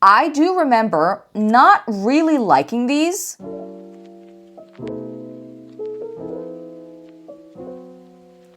I do remember not really liking these.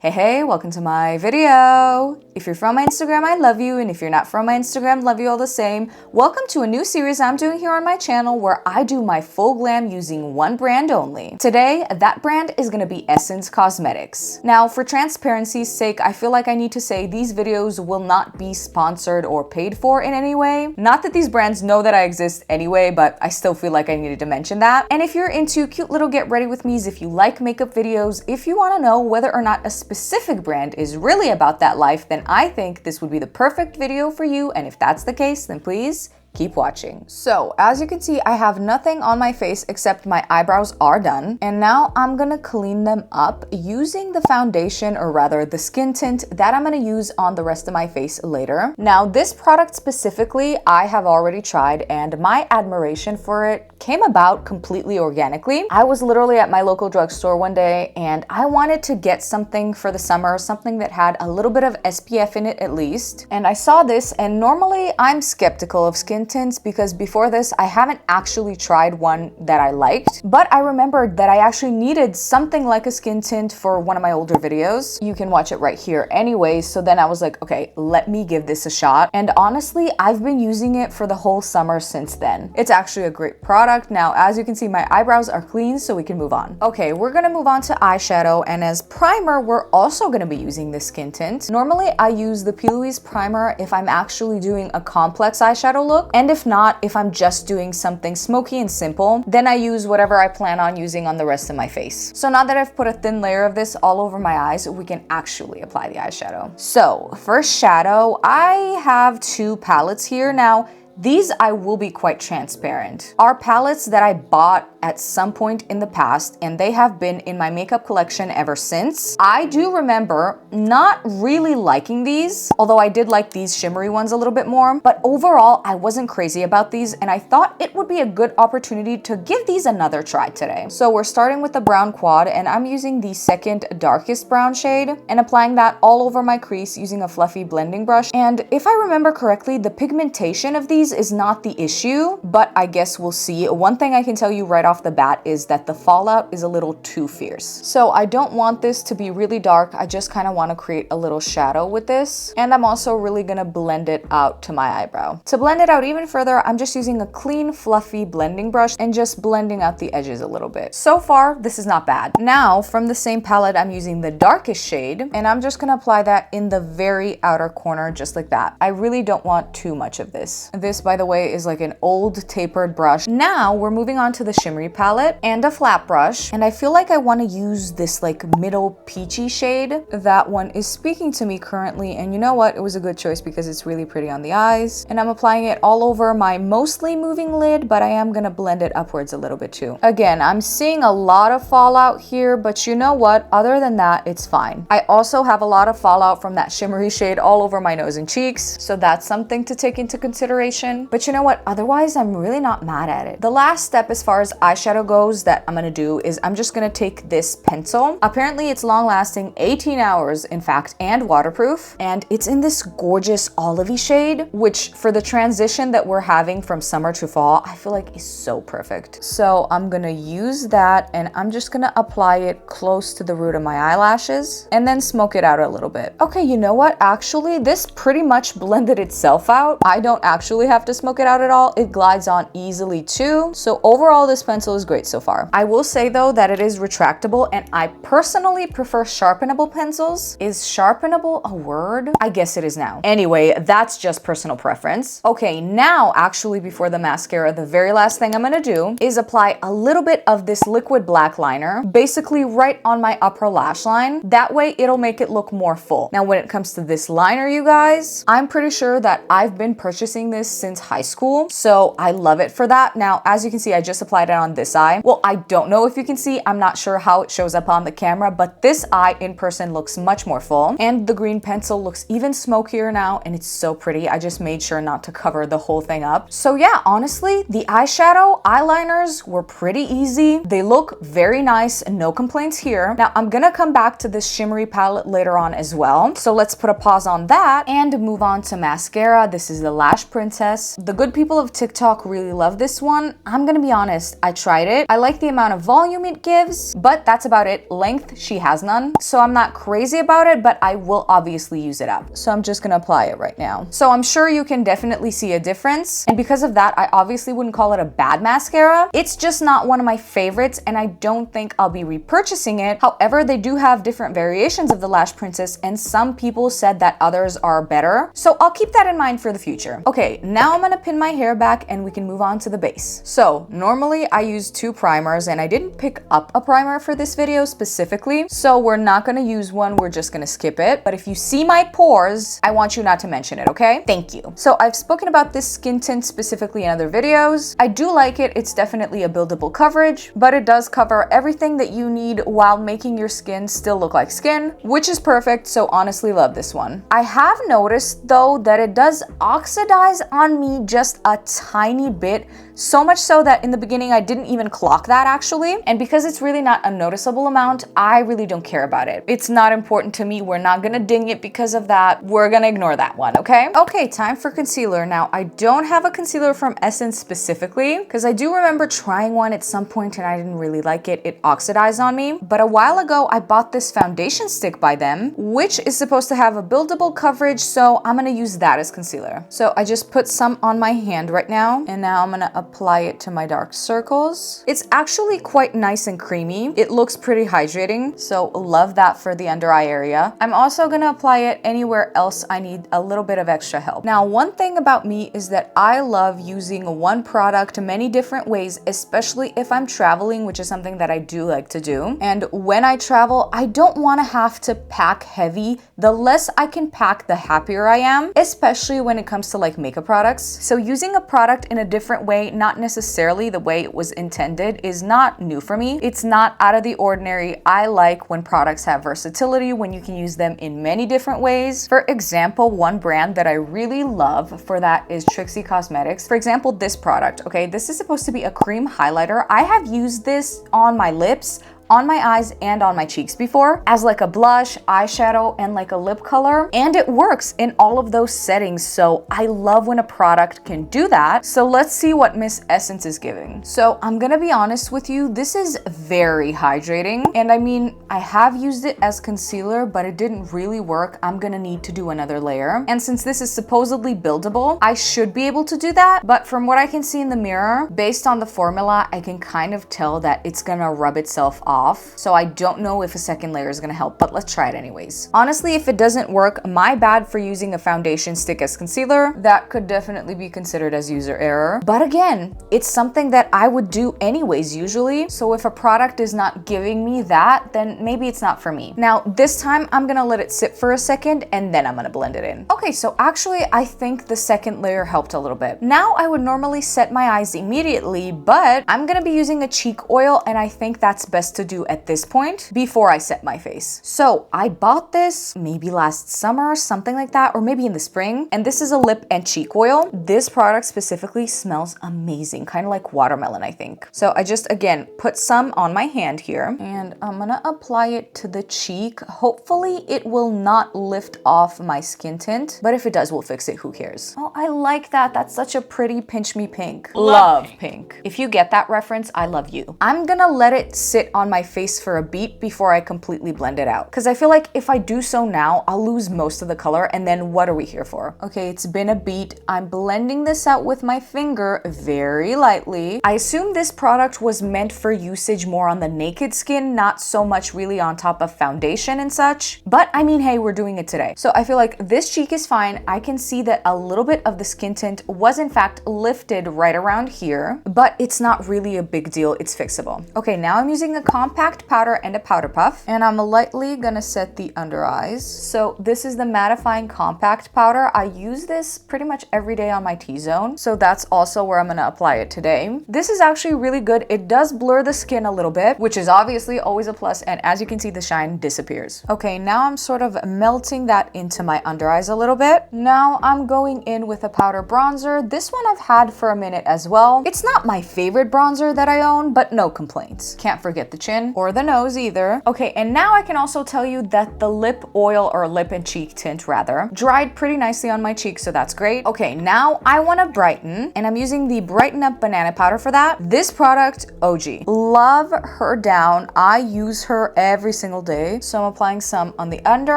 Hey, welcome to my video. If you're from my Instagram, I love you, and if you're not from my Instagram, love you all the same. Welcome to a new series I'm doing here on my channel where I do my full glam using one brand only. Today, that brand is gonna be Essence Cosmetics. Now, for transparency's sake, I feel like I need to say these videos will not be sponsored or paid for in any way. Not that these brands know that I exist anyway, but I still feel like I needed to mention that. And if you're into cute little get ready with me's, if you like makeup videos, if you wanna know whether or not a specific brand is really about that life, then I think this would be the perfect video for you. And if that's the case, then please keep watching. So as you can see, I have nothing on my face except my eyebrows are done. And now I'm gonna clean them up using the foundation, or rather the skin tint that I'm gonna use on the rest of my face later. Now this product specifically, I have already tried, and my admiration for it came about completely organically. I was literally at my local drugstore one day and I wanted to get something for the summer, something that had a little bit of SPF in it at least. And I saw this, and normally I'm skeptical of skin tints because before this I haven't actually tried one that I liked, but I remembered that I actually needed something like a skin tint for one of my older videos. You can watch it right here anyways. So then I was like, okay, let me give this a shot. And honestly, I've been using it for the whole summer since then. It's actually a great product. Now, as you can see, my eyebrows are clean, so we can move on. Okay, we're gonna move on to eyeshadow, and as primer, we're also gonna be using the skin tint. Normally, I use the P. Louise primer if I'm actually doing a complex eyeshadow look, and if not, if I'm just doing something smoky and simple, then I use whatever I plan on using on the rest of my face. So now that I've put a thin layer of this all over my eyes, we can actually apply the eyeshadow. So, for shadow, I have two palettes here. Now, these I will be quite transparent, are palettes that I bought at some point in the past, and they have been in my makeup collection ever since. I do remember not really liking these, although I did like these shimmery ones a little bit more, but overall I wasn't crazy about these, and I thought it would be a good opportunity to give these another try today. So we're starting with the brown quad, and I'm using the second darkest brown shade and applying that all over my crease using a fluffy blending brush. And if I remember correctly, the pigmentation of these is not the issue, but I guess we'll see. One thing I can tell you right off the bat is that the fallout is a little too fierce. So I don't want this to be really dark. I just kind of want to create a little shadow with this. And I'm also really gonna blend it out to my eyebrow. To blend it out even further, I'm just using a clean, fluffy blending brush and just blending out the edges a little bit. So far, this is not bad. Now, from the same palette, I'm using the darkest shade, and I'm just gonna apply that in the very outer corner, just like that. I really don't want too much of this. This, by the way, is like an old tapered brush. Now, we're moving on to the shimmery palette and a flat brush, and I feel like I want to use this like middle peachy shade. That one is speaking to me currently, and you know what? It was a good choice because it's really pretty on the eyes. And I'm applying it all over my mostly moving lid, but I am gonna blend it upwards a little bit too. Again, I'm seeing a lot of fallout here, but you know what? Other than that, it's fine. I also have a lot of fallout from that shimmery shade all over my nose and cheeks, so that's something to take into consideration. But you know what? Otherwise, I'm really not mad at it. The last step as far as eyeshadow goes that I'm gonna do is I'm just gonna take this pencil. Apparently it's long lasting, 18 hours in fact, and waterproof, and it's in this gorgeous olivey shade, which for the transition that we're having from summer to fall, I feel like is so perfect. So I'm gonna use that, and I'm just gonna apply it close to the root of my eyelashes and then smoke it out a little bit. Okay, you know what? Actually, this pretty much blended itself out. I don't actually have to smoke it out at all. It glides on easily too. So overall, this pencil is great so far. I will say though that it is retractable, and I personally prefer sharpenable pencils. Is sharpenable a word? I guess it is now. Anyway, that's just personal preference. Okay, now actually before the mascara, the very last thing I'm gonna do is apply a little bit of this liquid black liner, basically right on my upper lash line. That way it'll make it look more full. Now when it comes to this liner, you guys, I'm pretty sure that I've been purchasing this since high school, so I love it for that. Now, as you can see, I just applied it on this eye. Well, I don't know if you can see, I'm not sure how it shows up on the camera, but this eye in person looks much more full, and the green pencil looks even smokier now, and it's so pretty. I just made sure not to cover the whole thing up. So yeah, honestly, the eyeshadow eyeliners were pretty easy. They look very nice, no complaints here. Now, I'm gonna come back to this shimmery palette later on as well. So let's put a pause on that and move on to mascara. This is the Lash Princess mess. The good people of TikTok really love this one. I'm gonna be honest, I tried it. I like the amount of volume it gives, but that's about it. Length, she has none. So I'm not crazy about it, but I will obviously use it up. So I'm just gonna apply it right now. So I'm sure you can definitely see a difference. And because of that, I obviously wouldn't call it a bad mascara. It's just not one of my favorites, and I don't think I'll be repurchasing it. However, they do have different variations of the Lash Princess, and some people said that others are better. So I'll keep that in mind for the future. Okay, now I'm gonna pin my hair back and we can move on to the base. So normally I use 2 primers, and I didn't pick up a primer for this video specifically. So we're not gonna use one, we're just gonna skip it. But if you see my pores, I want you not to mention it, okay? Thank you. So I've spoken about this skin tint specifically in other videos. I do like it. It's definitely a buildable coverage, but it does cover everything that you need while making your skin still look like skin, which is perfect. So honestly love this one. I have noticed though that it does oxidize on me just a tiny bit, so much so that in the beginning I didn't even clock that actually. And because it's really not a noticeable amount, I really don't care about it. It's not important to me. We're not gonna ding it because of that. We're gonna ignore that one, okay? Okay, time for concealer. Now, I don't have a concealer from Essence specifically because I do remember trying one at some point and I didn't really like it. It oxidized on me. But a while ago, I bought this foundation stick by them, which is supposed to have a buildable coverage, so I'm gonna use that as concealer. So I just put some on my hand right now, and now I'm gonna apply it to my dark circles. It's actually quite nice and creamy. It looks pretty hydrating, so love that for the under eye area. I'm also gonna apply it anywhere else I need a little bit of extra help. Now, one thing about me is that I love using one product many different ways, especially if I'm traveling, which is something that I do like to do. And when I travel, I don't wanna have to pack heavy. The less I can pack, the happier I am, especially when it comes to like makeup products. So using a product in a different way, not necessarily the way it was intended, is not new for me. It's not out of the ordinary. I like when products have versatility, when you can use them in many different ways. For example, one brand that I really love for that is Trixie Cosmetics. For example, this product, okay, this is supposed to be a cream highlighter. I have used this on my lips, on my eyes, and on my cheeks before as like a blush, eyeshadow, and like a lip color. And it works in all of those settings. So I love when a product can do that. So let's see what Miss Essence is giving. So I'm gonna be honest with you, this is very hydrating. And I mean, I have used it as concealer, but it didn't really work. I'm gonna need to do another layer. And since this is supposedly buildable, I should be able to do that. But from what I can see in the mirror, based on the formula, I can kind of tell that it's gonna rub itself off. So I don't know if a second layer is gonna help, but let's try it anyways. Honestly, if it doesn't work, my bad for using a foundation stick as concealer. That could definitely be considered as user error. But again, it's something that I would do anyways usually. So if a product is not giving me that, then maybe it's not for me. Now, this time I'm gonna let it sit for a second and then I'm gonna blend it in. Okay, so actually I think the second layer helped a little bit. Now I would normally set my eyes immediately, but I'm gonna be using a cheek oil, and I think that's best to do at this point before I set my face. So I bought this maybe last summer or something like that, or maybe in the spring, and this is a lip and cheek oil. This product specifically smells amazing, kind of like watermelon, I think. So I just, again, put some on my hand here, and I'm gonna apply it to the cheek. Hopefully it will not lift off my skin tint, but if it does, we'll fix it, who cares? Oh, I like that. That's such a pretty pinch me pink. Love pink. If you get that reference, I love you. I'm gonna let it sit on my face for a beat before I completely blend it out, because I feel like if I do so now, I'll lose most of the color, and then what are we here for? Okay, it's been a beat. I'm blending this out with my finger very lightly. I assume this product was meant for usage more on the naked skin, not so much really on top of foundation and such, but I mean, hey, we're doing it today. So I feel like this cheek is fine. I can see that a little bit of the skin tint was in fact lifted right around here, but it's not really a big deal. It's fixable. Okay, now I'm using a compact powder and a powder puff, and I'm lightly gonna set the under eyes. So this is the mattifying compact powder. I use this pretty much every day on my T-zone, so that's also where I'm gonna apply it today. This is actually really good. It does blur the skin a little bit, which is obviously always a plus, and as you can see, the shine disappears. Okay, now I'm sort of melting that into my under eyes a little bit. Now I'm going in with a powder bronzer. This one I've had for a minute as well. It's not my favorite bronzer that I own, but no complaints. Can't forget the chin. chin or the nose either. Okay, and now I can also tell you that the lip oil, or lip and cheek tint rather, dried pretty nicely on my cheeks, so that's great. Okay, now I want to brighten, and I'm using the Brighten Up Banana Powder for that. This product, OG. Love her down. I use her every single day. So I'm applying some on the under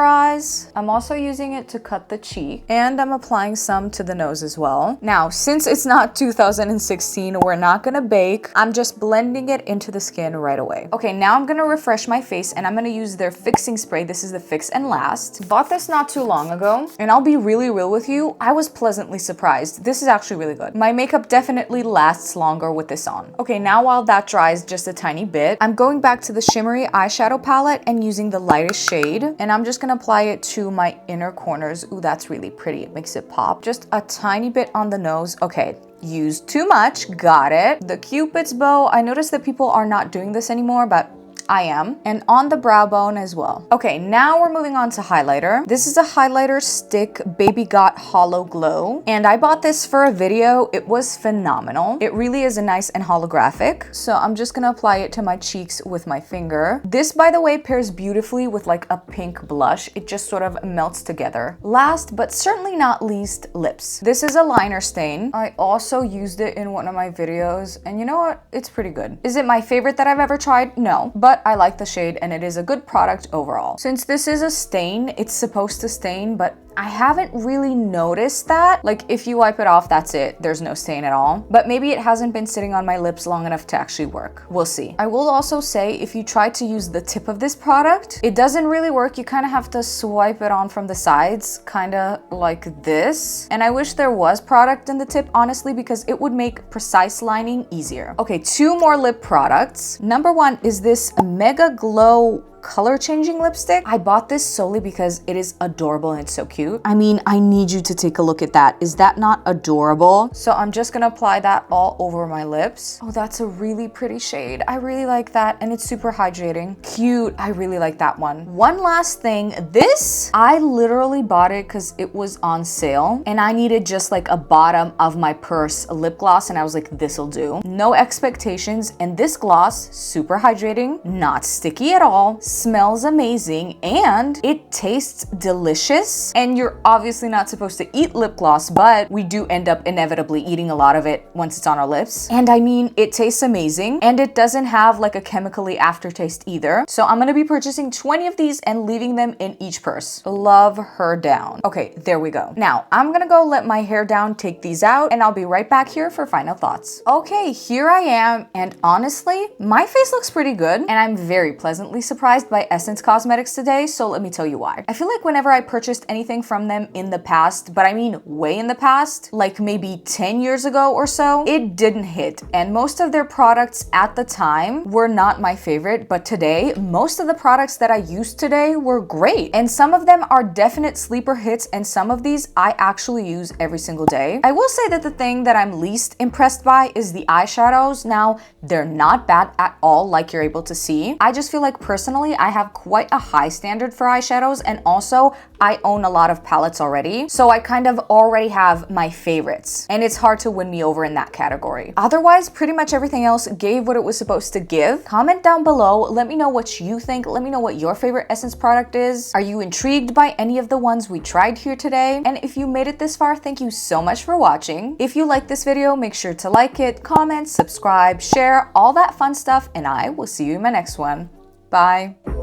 eyes. I'm also using it to cut the cheek, and I'm applying some to the nose as well. Now, since it's not 2016, we're not gonna bake. I'm just blending it into the skin right away. Okay, now I'm gonna refresh my face, and I'm gonna use their fixing spray. This is the Fix and Last. Bought this not too long ago, and I'll be really real with you, I was pleasantly surprised. This is actually really good. My makeup definitely lasts longer with this on. Okay, now while that dries just a tiny bit, I'm going back to the shimmery eyeshadow palette and using the lightest shade, and I'm just gonna apply it to my inner corners. Ooh, that's really pretty. It makes it pop. Just a tiny bit on the nose. Okay, used too much, got it. The Cupid's bow, I noticed that people are not doing this anymore, but I am. And on the brow bone as well. Okay, now we're moving on to highlighter. This is a highlighter stick Baby Got Hollow Glow. And I bought this for a video. It was phenomenal. It really is a nice and holographic. So I'm just gonna apply it to my cheeks with my finger. This, by the way, pairs beautifully with like a pink blush. It just sort of melts together. Last, but certainly not least, lips. This is a liner stain. I also used it in one of my videos. And you know what? It's pretty good. Is it my favorite that I've ever tried? No. But I like the shade and it is a good product overall. Since this is a stain, it's supposed to stain, but I haven't really noticed that. Like if you wipe it off, that's it. There's no stain at all. But maybe it hasn't been sitting on my lips long enough to actually work. We'll see. I will also say if you try to use the tip of this product, it doesn't really work. You kind of have to swipe it on from the sides, kind of like this. And I wish there was product in the tip, honestly, because it would make precise lining easier. Okay, 2 more lip products. Number 1 is this Mega Glow color changing lipstick. I bought this solely because it is adorable and it's so cute. I mean, I need you to take a look at that. Is that not adorable? So I'm just gonna apply that all over my lips. Oh, that's a really pretty shade. I really like that, and it's super hydrating. Cute. I really like that one. One last thing. This, I literally bought it because it was on sale and I needed just like a bottom of my purse lip gloss, and I was like, this'll do. No expectations, and this gloss, super hydrating, not sticky at all, smells amazing, and it tastes delicious. And you're obviously not supposed to eat lip gloss, but we do end up inevitably eating a lot of it once it's on our lips. And I mean, it tastes amazing, and it doesn't have like a chemically aftertaste either. So I'm gonna be purchasing 20 of these and leaving them in each purse. Love her down. Okay, there we go. Now I'm gonna go let my hair down, take these out, and I'll be right back here for final thoughts. Okay, here I am, and honestly, my face looks pretty good, and I'm very pleasantly surprised by Essence Cosmetics today, so let me tell you why. I feel like whenever I purchased anything from them in the past, but I mean way in the past, like maybe 10 years ago or so, it didn't hit. And most of their products at the time were not my favorite, but today, most of the products that I used today were great. And some of them are definite sleeper hits, and some of these I actually use every single day. I will say that the thing that I'm least impressed by is the eyeshadows. Now, they're not bad at all, like you're able to see. I just feel like personally, I have quite a high standard for eyeshadows, and also I own a lot of palettes already, so I kind of already have my favorites, and it's hard to win me over in that category. Otherwise, pretty much everything else gave what it was supposed to give. Comment down below, let me know what you think. Let me know what your favorite Essence product is. Are you intrigued by any of the ones we tried here today? And if you made it this far, thank you so much for watching. If you like this video, make sure to like it, comment, subscribe, share, all that fun stuff, and I will see you in my next one. Bye.